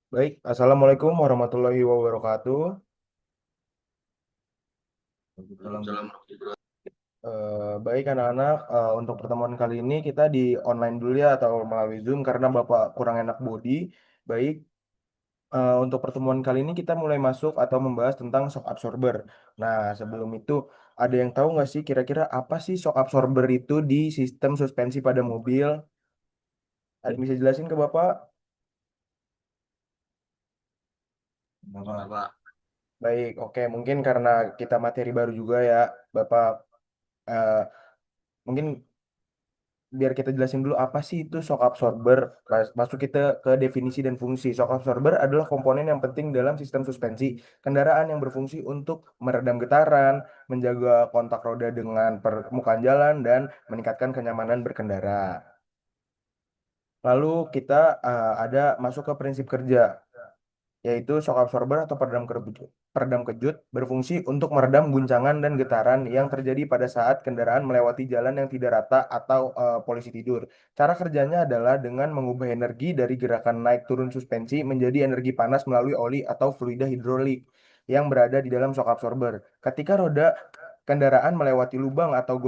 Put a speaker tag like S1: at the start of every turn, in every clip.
S1: Baik, Assalamualaikum warahmatullahi wabarakatuh. Salam.
S2: Waalaikumsalam warahmatullahi
S1: Baik anak-anak, untuk pertemuan kali ini kita di online dulu ya atau melalui Zoom karena Bapak kurang enak body. Baik, untuk pertemuan kali ini kita mulai masuk atau membahas tentang shock absorber. Nah, sebelum itu ada yang tahu nggak sih kira-kira apa sih shock absorber itu di sistem suspensi pada mobil? Ada yang bisa jelasin ke Bapak?
S2: wabarakatuh, Pak.
S1: Baik, oke. Mungkin karena kita materi baru juga ya, Bapak. eh, Mungkin biar kita jelasin dulu apa sih itu shock absorber. Masuk kita ke definisi dan fungsi. Shock absorber adalah komponen yang penting dalam sistem suspensi kendaraan yang berfungsi untuk meredam getaran, menjaga kontak roda dengan permukaan jalan, dan meningkatkan kenyamanan berkendara. Lalu kita ada masuk ke prinsip kerja, yaitu shock absorber atau peredam kejut berfungsi untuk meredam guncangan dan getaran yang terjadi pada saat kendaraan melewati jalan yang tidak rata atau polisi tidur. Cara kerjanya adalah dengan mengubah energi dari gerakan naik turun suspensi menjadi energi panas melalui oli atau fluida hidrolik yang berada di dalam shock absorber. Ketika roda kendaraan melewati lubang atau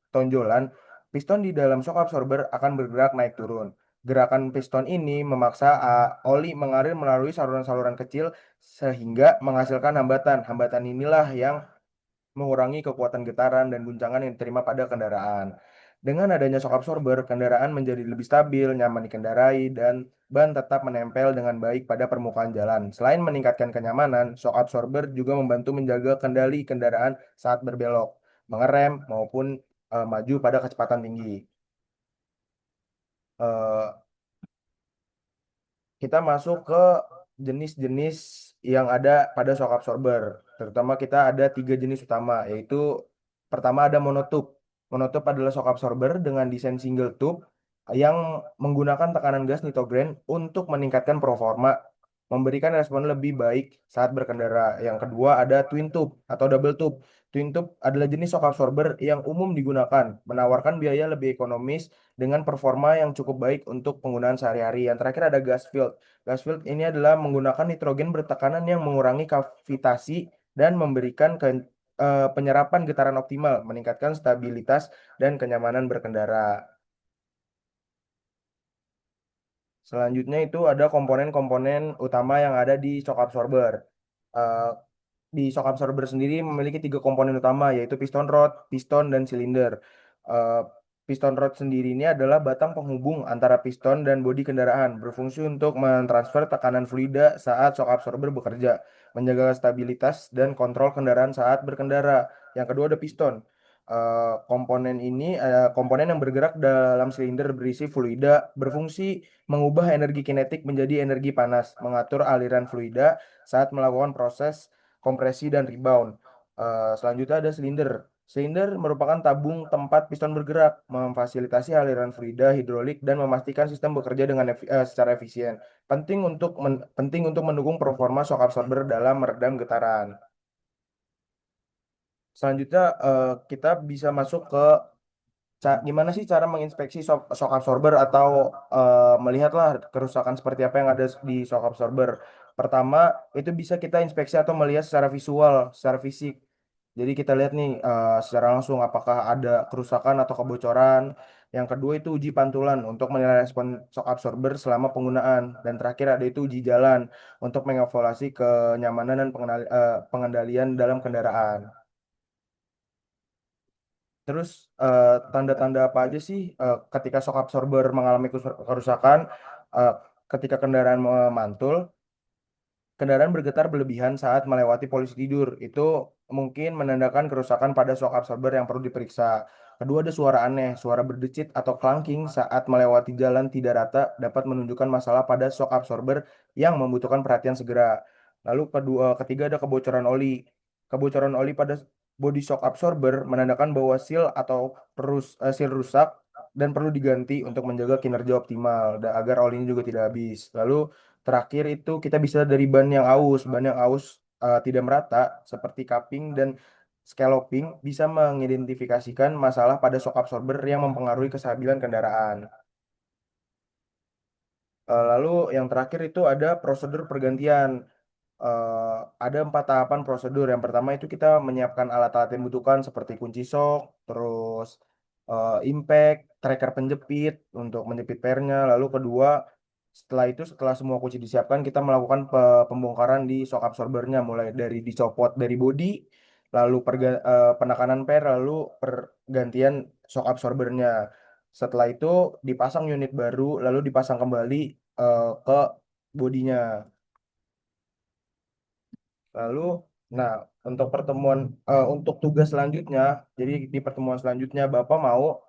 S1: tonjolan, piston di dalam shock absorber akan bergerak naik turun. Gerakan piston ini memaksa oli mengalir melalui saluran-saluran kecil sehingga menghasilkan hambatan. Hambatan inilah yang mengurangi kekuatan getaran dan guncangan yang diterima pada kendaraan. Dengan adanya shock absorber, kendaraan menjadi lebih stabil, nyaman dikendarai, dan ban tetap menempel dengan baik pada permukaan jalan. Selain meningkatkan kenyamanan, shock absorber juga membantu menjaga kendali kendaraan saat berbelok, mengerem, maupun maju pada kecepatan tinggi. Eh, kita masuk ke jenis-jenis yang ada pada shock absorber. Terutama kita ada tiga jenis utama, yaitu pertama ada monotube. Monotube adalah shock absorber dengan desain single tube yang menggunakan tekanan gas nitrogen untuk meningkatkan performa, memberikan respon lebih baik saat berkendara. Yang kedua ada twin tube atau double tube. Twin tube adalah jenis shock absorber yang umum digunakan, menawarkan biaya lebih ekonomis dengan performa yang cukup baik untuk penggunaan sehari-hari. Yang terakhir ada gas field. Gas field ini adalah menggunakan nitrogen bertekanan yang mengurangi kavitasi dan memberikan penyerapan getaran optimal, meningkatkan stabilitas dan kenyamanan berkendara. Selanjutnya itu ada komponen-komponen utama yang ada di shock absorber. Eh, di shock absorber sendiri memiliki tiga komponen utama, yaitu piston rod, piston, dan silinder. Eh, Piston rod sendiri ini adalah batang penghubung antara piston dan bodi kendaraan, berfungsi untuk mentransfer tekanan fluida saat shock absorber bekerja, menjaga stabilitas dan kontrol kendaraan saat berkendara. Yang kedua ada piston. Komponen ini komponen yang bergerak dalam silinder berisi fluida, berfungsi mengubah energi kinetik menjadi energi panas, mengatur aliran fluida saat melakukan proses kompresi dan rebound. Selanjutnya ada silinder. Silinder merupakan tabung tempat piston bergerak, memfasilitasi aliran fluida hidrolik dan memastikan sistem bekerja dengan secara efisien. Penting untuk mendukung performa shock absorber dalam meredam getaran. Selanjutnya kita bisa masuk ke gimana sih cara menginspeksi shock absorber atau melihatlah kerusakan seperti apa yang ada di shock absorber. Pertama, itu bisa kita inspeksi atau melihat secara visual, secara fisik. Jadi kita lihat nih secara langsung apakah ada kerusakan atau kebocoran. Yang kedua itu uji pantulan untuk menilai respon shock absorber selama penggunaan. Dan terakhir ada itu uji jalan untuk mengevaluasi kenyamanan dan pengendalian dalam kendaraan. Terus tanda-tanda apa aja sih ketika shock absorber mengalami kerusakan? Eh, Ketika kendaraan memantul, kendaraan bergetar berlebihan saat melewati polisi tidur. Itu mungkin menandakan kerusakan pada shock absorber yang perlu diperiksa. Kedua ada suara aneh, suara berdecit atau clunking saat melewati jalan tidak rata dapat menunjukkan masalah pada shock absorber yang membutuhkan perhatian segera. Lalu ketiga ada kebocoran oli. Kebocoran oli pada body shock absorber menandakan bahwa seal rusak dan perlu diganti untuk menjaga kinerja optimal agar olinya juga tidak habis. Lalu terakhir itu kita bisa dari ban yang aus tidak merata seperti cupping dan scalloping bisa mengidentifikasikan masalah pada shock absorber yang mempengaruhi kestabilan kendaraan. Lalu yang terakhir itu ada prosedur pergantian. Ada 4 tahapan prosedur. Yang pertama itu kita menyiapkan alat-alat yang dibutuhkan seperti kunci sok, terus impact, tracker penjepit untuk menjepit pernya. Lalu kedua, setelah itu setelah semua kunci disiapkan, kita melakukan pembongkaran di shock absorbernya, mulai dari dicopot dari bodi, lalu penekanan per, lalu pergantian shock absorbernya. Setelah itu dipasang unit baru, lalu dipasang kembali ke bodinya. Lalu, nah, untuk tugas selanjutnya, jadi di pertemuan selanjutnya Bapak mau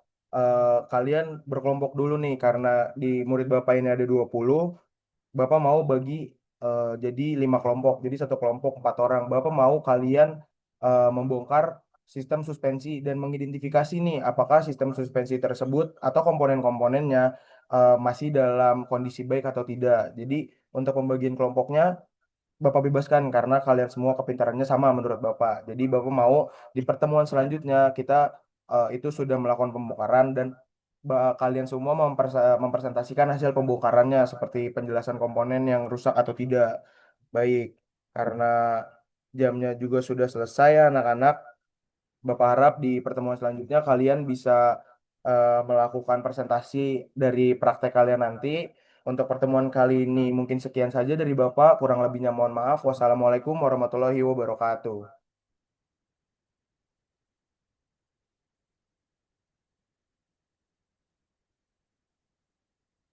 S1: kalian berkelompok dulu nih, karena di murid Bapak ini ada 20, Bapak mau bagi jadi 5 kelompok, jadi satu kelompok 4 orang. Bapak mau kalian membongkar sistem suspensi dan mengidentifikasi nih, apakah sistem suspensi tersebut atau komponen-komponennya masih dalam kondisi baik atau tidak. Jadi untuk pembagian kelompoknya Bapak bebaskan karena kalian semua kepintarannya sama menurut Bapak. Jadi Bapak mau di pertemuan selanjutnya kita itu sudah melakukan pembongkaran dan kalian semua mempresentasikan hasil pembongkarannya seperti penjelasan komponen yang rusak atau tidak. Baik, karena jamnya juga sudah selesai ya, anak-anak. Bapak harap di pertemuan selanjutnya kalian bisa melakukan presentasi dari praktek kalian nanti. Untuk pertemuan kali ini mungkin sekian saja dari Bapak. Kurang lebihnya mohon maaf. Wassalamualaikum warahmatullahi wabarakatuh.